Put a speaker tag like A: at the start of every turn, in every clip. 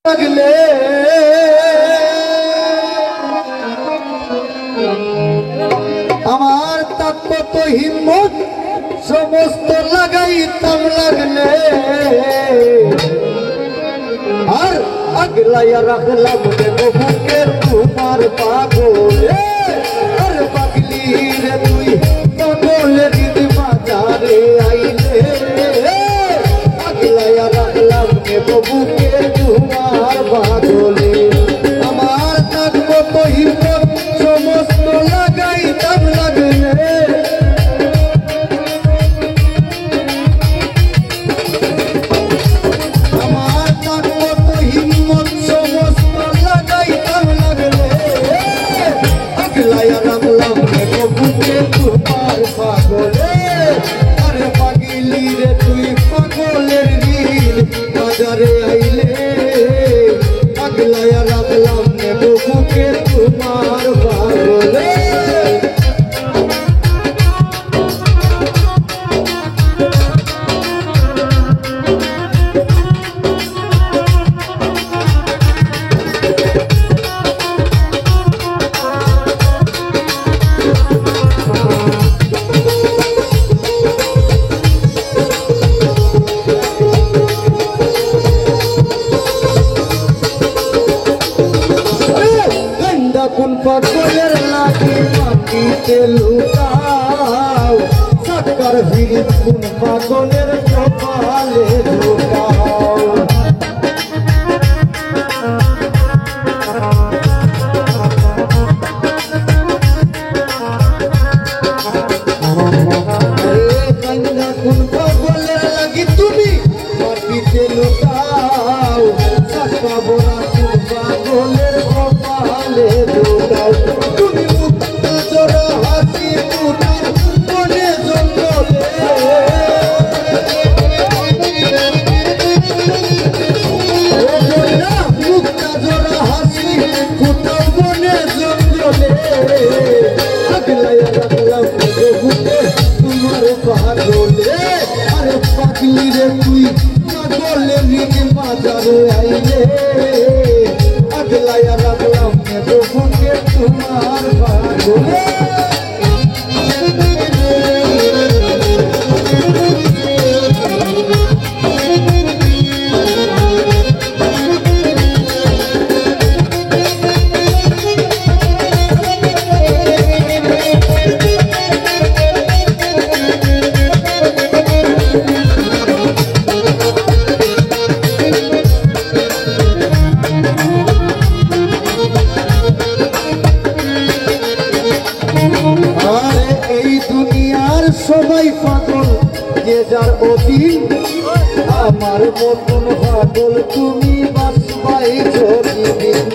A: লাগলে আমার তাকত হিম্মত সমস্ত লাগাইতাম লাগলে আর আগলাইয়া রাখলাম বুকে তোমার পাগলে আর পাগলি রে তুই পাগলের বাজারে আইলে আগলাইয়া রাখলাম বুকে তোমার পাগলে আমার তাকত হিম্মত সমস্ত লাগাইতাম লাগলে বাজারে আইলে আগলাইয়া রাখলাম নেবো বুকে তোমার পাগলে কোন পাগলের লাগে মাটিতে লুকাও সাকার ভিড় কোন পাগলের কপালে ঢোকাও কোন পাগলের লাগে তুমি মাটিতে লুকাও সাকা বোনা কোন পাগলের কপালে তুমি মুক্তা জোড়া হাসি মুটার মনে জঙ্গলে মুক্তা জোড়া হাসি ফুটাও মনে জঙ্গলে আগলাইয়া রাখলাম বুকে তোমার পাগলে আরে পাগলি রে তুই পাগলে নিয়ে বাজারে আইলে আগলাইয়া রাখলাম বুকে তোমার পাগলে সবাই পাগল যে যার অধীন আমার মতন পাগল তুমি বাঁচবাই যতদিন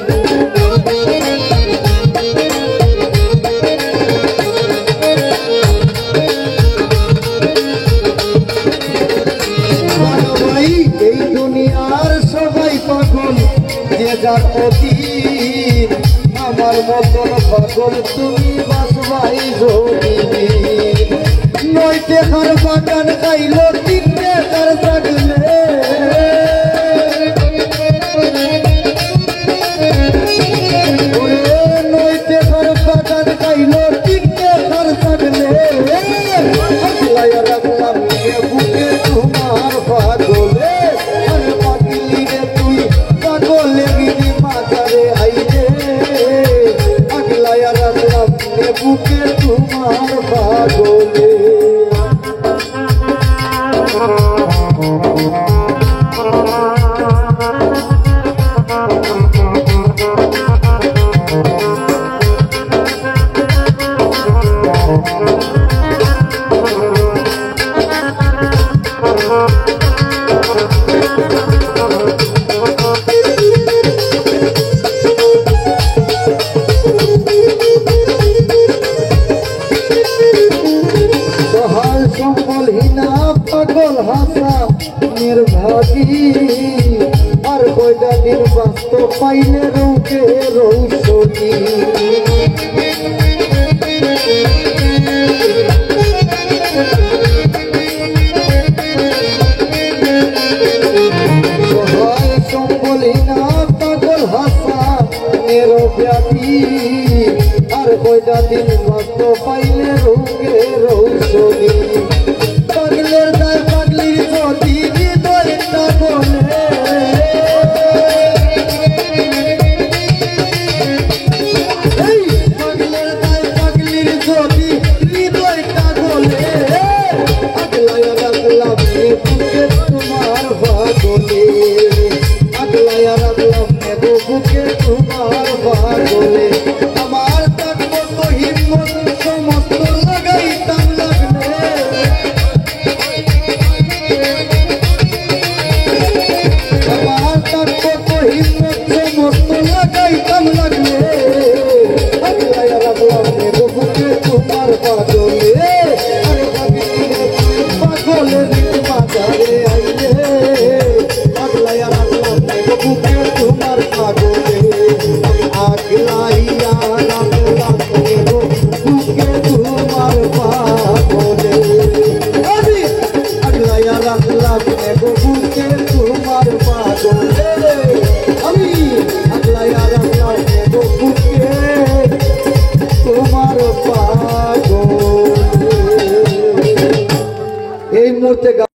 A: এই দুনিয়ার সবাই পাগল যে যার অধীন আমার মতন পাগল তুমি বাঁচবাই যতদিন নয় দেখার বাগান খাইল তিন দেখার থাকলে নয় দেখার বাগান খাইল তিন দেখার থাকলে আগলাইয়া রাখলাম বুকে তোমার পাগলে আর পাগলি রে তুই পাগলে গিরি বাজারে আইলে আগলাইয়া রাখলাম বুকে তোমার পাগলে পাগল হাসা নির্ভাগী আর কয়টা নির্বাস্ত পাইলে রৌকে রৌসী সম্বলিনা না পাগল হাসানের ব্যাধি আর কয়টা দিন বাস্ত পাইলে রোগে রৌসনি পাগলের দায় পাগলির যদি হৃদয়টা বলে পাগলের দায় পাগলির যদি হৃদয়টা বলে আগলায় রাখলাম বুকে তোমার পাগলে আগলায় রাখলাম বুকে তোমার পাগলে আমার তার মতো হিম্মত সমস্ত লাগাইতাম লাগলে আমার তার মতো হিম্মত সমস্ত লাগাইতাম লাগলে আগলায় রাখলাম বুকে তোমার পাগলে আরে পাগলে মাঝারে আইলে আগলায় রাখলাম বুকে তোমার পাগলে আগলাইয়া রাখলাম বুকে তোমার পাগলে আমি আগলাইয়া রাখলাম বুকে তোমার পাগলে আমি আগলাইয়া রাখলাম বুকে তোমার পাগলে এই মুহূর্তে